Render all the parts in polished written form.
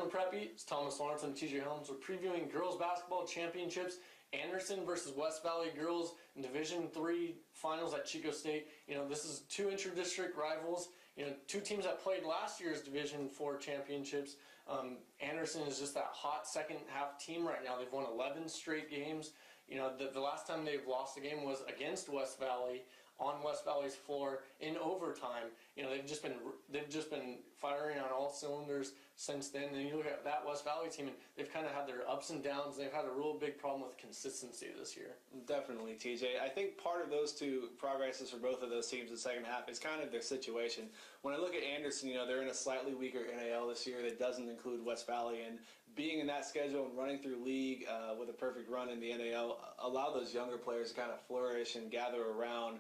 from Preppy. It's Thomas Lawrence and TJ Helms. We're previewing girls basketball championships. Anderson versus West Valley girls in Division III finals at Chico State. This is two inter-district rivals. Two teams that played last year's Division IV championships. Anderson is just that hot second half team right now. They've won 11 straight games. The last time they've lost a game was against West Valley on West Valley's floor in overtime. They've just been firing on all cylinders since then. And you look at that West Valley team, and they've kind of had their ups and downs. They've had a real big problem with consistency this year. Definitely, TJ. I think part of those two progresses for both of those teams in the second half is kind of their situation. When I look at Anderson, they're in a slightly weaker NAL this year that doesn't include West Valley, and being in that schedule and running through league with a perfect run in the NAL allow those younger players to kind of flourish and gather around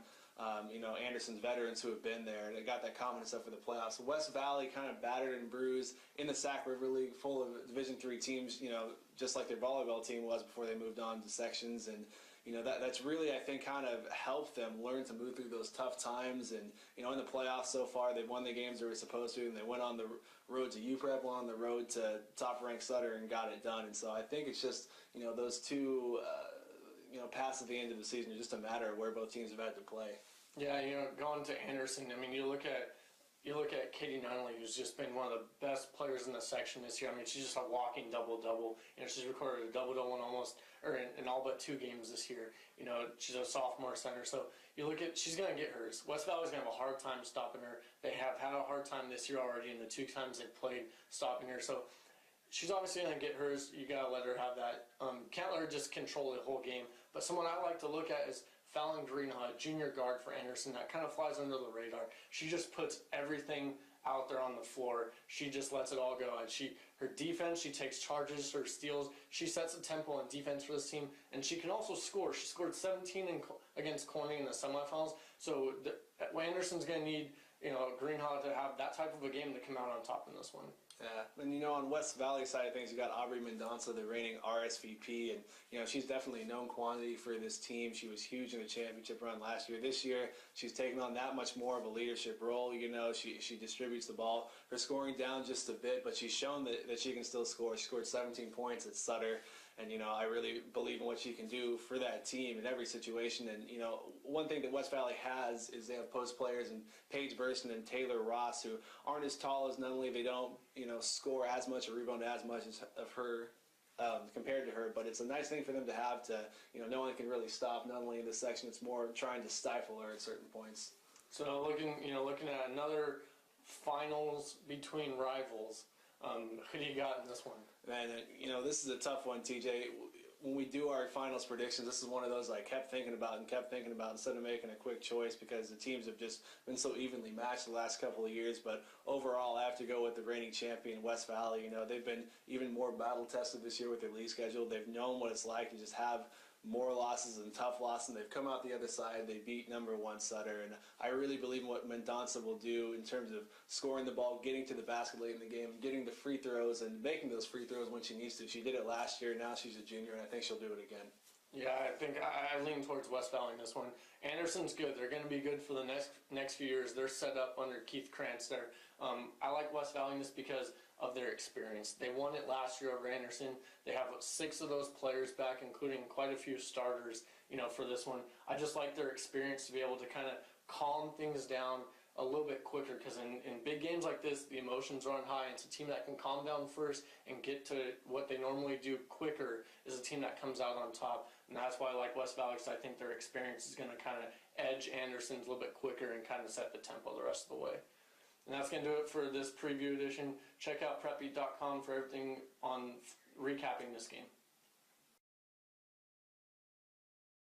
Anderson's veterans who have been there. They got that confidence up for the playoffs. West Valley kind of battered and bruised in the Sac River League, full of Division III teams, just like their volleyball team was before they moved on to sections. And, that's really, I think, kind of helped them learn to move through those tough times. And, in the playoffs so far, they've won the games they were supposed to, and they went on the road to UPrep, went on the road to top-ranked Sutter, and got it done. And so I think it's just, those two past at the end of the season, it's just a matter of where both teams have had to play. Yeah, going to Anderson, you look at Katie Nunley, who's just been one of the best players in the section this year. She's just a walking double-double. She's recorded a double-double in all but 2 games this year. She's a sophomore center, so she's going to get hers. West Valley's going to have a hard time stopping her. They have had a hard time this year already in the 2 times they've played stopping her. So she's obviously going to get hers. You got to let her have that. Can't let her just control the whole game. But someone I like to look at is Fallon Greenhaw, junior guard for Anderson, that kind of flies under the radar. She just puts everything out there on the floor. She just lets it all go. And her defense, she takes charges, her steals. She sets a tempo on defense for this team. And she can also score. She scored 17 against Corning in the semifinals. So Anderson's going to need Greenhaw to have that type of a game to come out on top in this one. Yeah, and on West Valley side of things, you got Aubrey Mendonça, the reigning RSVP, and she's definitely a known quantity for this team. She was huge in the championship run last year. This year, she's taken on that much more of a leadership role. She distributes the ball. Her scoring down just a bit, but she's shown that she can still score. She scored 17 points at Sutter, and I really believe in what she can do for that team in every situation. And one thing that West Valley has is they have post players and Paige Burson and Taylor Ross, who aren't as tall as Nunley. They don't score as much or rebound as much as of her compared to her, but it's a nice thing for them to have to, no one can really stop Nunley in this section. It's more trying to stifle her at certain points. So looking at another finals between rivals, who do you got in this one? Man, this is a tough one, TJ. When we do our finals predictions, this is one of those I kept thinking about instead of making a quick choice, because the teams have just been so evenly matched the last couple of years. But overall, I have to go with the reigning champion, West Valley. They've been even more battle-tested this year with their league schedule. They've known what it's like to just have more losses and tough losses, and they've come out the other side. They beat number 1 Sutter, and I really believe in what Mendonça will do in terms of scoring the ball, getting to the basket late in the game, getting the free throws, and making those free throws when she needs to. She did it last year. Now she's a junior, and I think she'll do it again. Yeah, I think I lean towards West Valley in this one. Anderson's good. They're going to be good for the next few years. They're set up under Keith Krantz there. I like West Valley just because of their experience. They won it last year over Anderson. They have 6 of those players back, including quite a few starters, for this one. I just like their experience to be able to kind of calm things down a little bit quicker, because in big games like this, the emotions run high. It's a team that can calm down first and get to what they normally do quicker is a team that comes out on top. And that's why I like West Valley, because I think their experience is going to kind of edge Anderson's a little bit quicker and kind of set the tempo the rest of the way. And that's going to do it for this preview edition. Check out preppy.com for everything on recapping this game.